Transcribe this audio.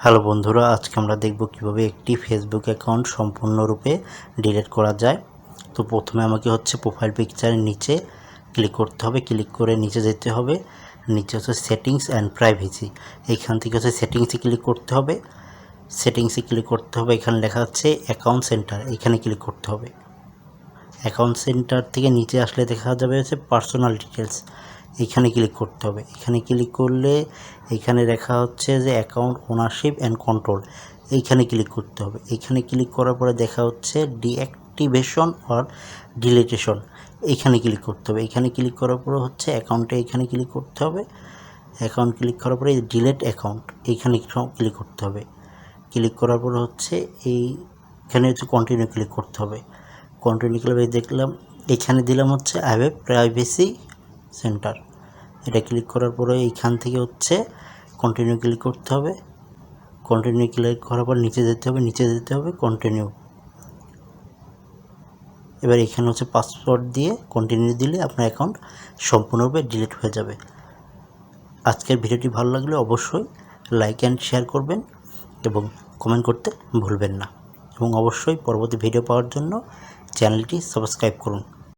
Hello বন্ধুরা, আজকে আমরা দেখব কিভাবে একটি ফেসবুক অ্যাকাউন্ট সম্পূর্ণরূপে ডিলিট করা যায়। তো প্রথমে আমাকে প্রোফাইল পিকচারের নিচে ক্লিক করতে হবে। ক্লিক করে নিচে যেতে হবে। নিচে সেটিংস অ্যান্ড প্রাইভেসি, এইখান থেকে সেটিংসে ক্লিক করতে হবে। সেটিংসে ক্লিক করতে হবে, এখানে লেখা আছে অ্যাকাউন্ট সেন্টার, এখানে ক্লিক করতে হবে। অ্যাকাউন্ট সেন্টার থেকে নিচে আসলে দেখা যাবে পার্সোনাল ডিটেলস, এখানে ক্লিক করতে হবে। এখানে ক্লিক করলে এখানে লেখা হচ্ছে যে অ্যাকাউন্ট ওনারশিপ অ্যান্ড কন্ট্রোল, এইখানে ক্লিক করতে হবে। এখানে ক্লিক করার পরে দেখা হচ্ছে ডিঅ্যাক্টিভেশন অর ডিলিটেশন, এইখানে ক্লিক করতে হবে। এখানে ক্লিক করার পরে অ্যাকাউন্টে এখানে ক্লিক করতে হবে। অ্যাকাউন্ট ক্লিক করার পরে ডিলিট অ্যাকাউন্ট, এইখানে ক্লিক করতে হবে। ক্লিক করার পরে এইখানে কন্টিনিউ ক্লিক করতে হবে। কন্টিনিউ ক্লিক দেখলাম, এখানে দিলাম আই হ্যাভ প্রাইভেসি সেন্টার, এটা ক্লিক করার পরে এইখান থেকে কন্টিনিউ ক্লিক করতে হবে। কন্টিনিউ ক্লিক করার পর নিচে যেতে হবে কন্টিনিউ। এবার এখানে পাসওয়ার্ড দিয়ে কন্টিনিউ দিলে আপনার অ্যাকাউন্ট সম্পূর্ণরূপে ডিলিট হয়ে যাবে। আজকের ভিডিওটি ভালো লাগলে অবশ্যই লাইক অ্যান্ড শেয়ার করবেন এবং কমেন্ট করতে ভুলবেন না, এবং অবশ্যই পরবর্তী ভিডিও পাওয়ার জন্য চ্যানেলটি সাবস্ক্রাইব করুন।